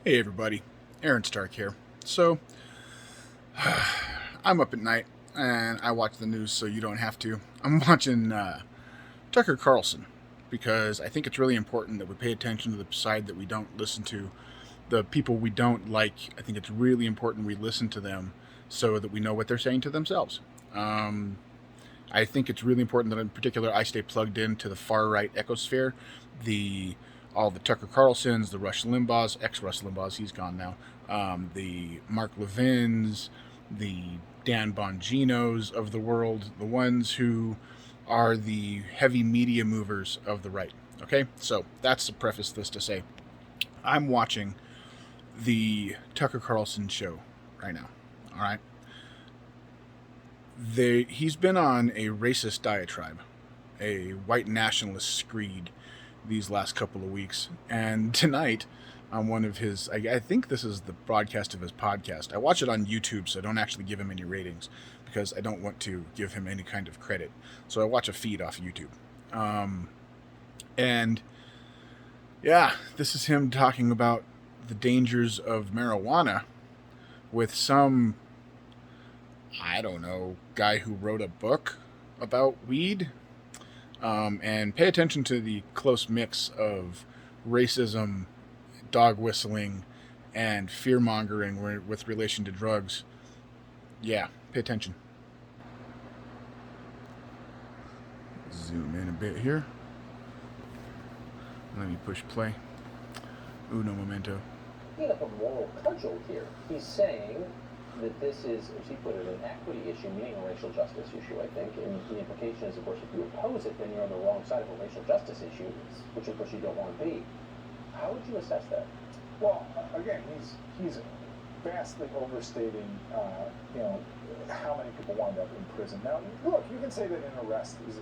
Hey everybody, Aaron Stark here. So, I'm up at night and I watch the news so you don't have to. I'm watching Tucker Carlson because I think it's really important that we pay attention to the side that we don't listen to. The people we don't like, I think it's really important we listen to them so that we know what they're saying to themselves. Um, I think it's really important that, in particular, I stay plugged into the far right ecosphere. The All the Tucker Carlsons, the Rush Limbaughs, ex-Rush Limbaughs, he's gone now. The Mark Levins, the Dan Bonginos of the world, the ones who are the heavy media movers of the right. Okay, so that's to preface this to say I'm watching the Tucker Carlson show right now. All right, he's been on a racist diatribe, a white nationalist screed these last couple of weeks. And tonight, on one of his, I think this is the broadcast of his podcast. I watch it on YouTube, so I don't actually give him any ratings because I don't want to give him any kind of credit. So I watch a feed off YouTube. And yeah, this is him talking about the dangers of marijuana with some, I don't know, guy who wrote a book about weed. And pay attention to the close mix of racism, dog whistling, and fear mongering with relation to drugs. Yeah, pay attention. Zoom in a bit here. Let me push play. Uno momento. Bit of a moral cudgel here. He's saying that this is, as he put it, an equity issue, meaning a racial justice issue, I think. And the implication is, of course, if you oppose it, then you're on the wrong side of a racial justice issue, which, of course, you don't want to be. How would you assess that? Well, again, he's vastly overstating, how many people wind up in prison. Now, look, you can say that an arrest is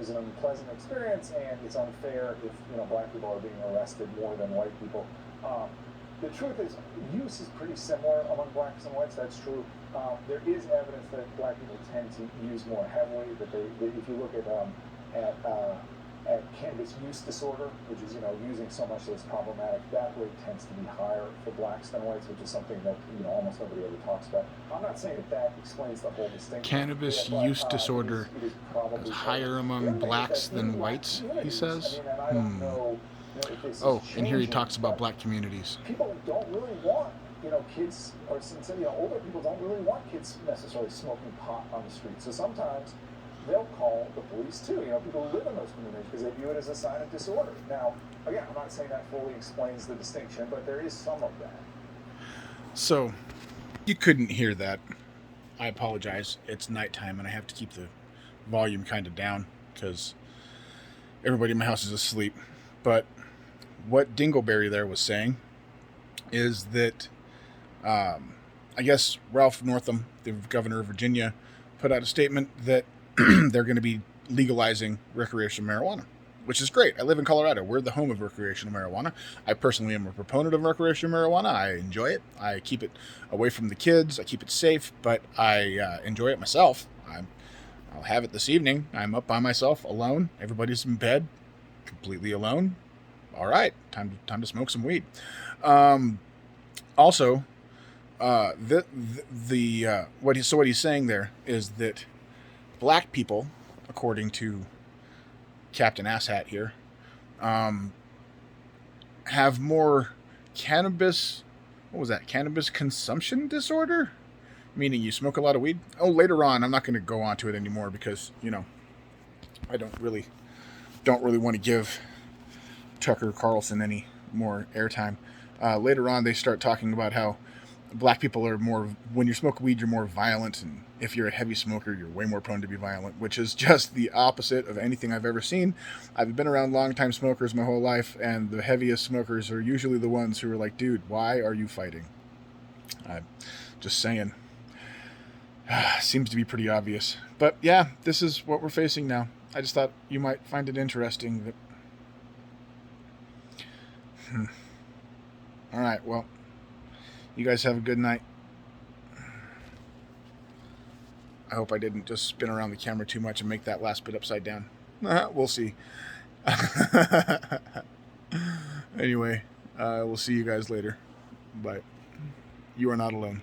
an unpleasant experience, and it's unfair if black people are being arrested more than white people. The truth is, use is pretty similar among blacks and whites. That's true. There is evidence that black people tend to use more heavily. If you look at cannabis use disorder, which is using so much that it's problematic, that rate tends to be higher for blacks than whites, which is something that almost nobody ever talks about. I'm not saying that explains the whole distinction. Cannabis use disorder is higher among blacks than whites, he says. I don't know. Oh, and here he talks about black communities. People don't really want, kids, or older people don't really want kids necessarily smoking pot on the street. So sometimes they'll call the police too. People who live in those communities because they view it as a sign of disorder. Now, again, I'm not saying that fully explains the distinction, but there is some of that. So, you couldn't hear that. I apologize. It's nighttime and I have to keep the volume kind of down because everybody in my house is asleep. But what Dingleberry there was saying is that I guess Ralph Northam, the governor of Virginia, put out a statement that they're going to be legalizing recreational marijuana, which is great. I live in Colorado. We're the home of recreational marijuana. I personally am a proponent of recreational marijuana. I enjoy it. I keep it away from the kids. I keep it safe, but I enjoy it myself. I'll have it this evening. I'm up by myself, alone. Everybody's in bed, completely alone. All right, time to smoke some weed. Also, what he's saying there is that black people, according to Captain Asshat here, have more cannabis. What was that? Cannabis consumption disorder, meaning you smoke a lot of weed. Oh, later on, I'm not going to go on to it anymore because I don't really want to give Tucker Carlson any more airtime. Later on, they start talking about how black people are more, when you smoke weed, you're more violent, and if you're a heavy smoker, you're way more prone to be violent, which is just the opposite of anything I've ever seen. I've been around long-time smokers my whole life, and the heaviest smokers are usually the ones who are like, dude, why are you fighting? I'm just saying. Seems to be pretty obvious. But yeah, this is what we're facing now. I just thought you might find it interesting that... All right, well, you guys have a good night. I hope I didn't just spin around the camera too much and make that last bit upside down. We'll see. Anyway, we'll see you guys later. but you are not alone.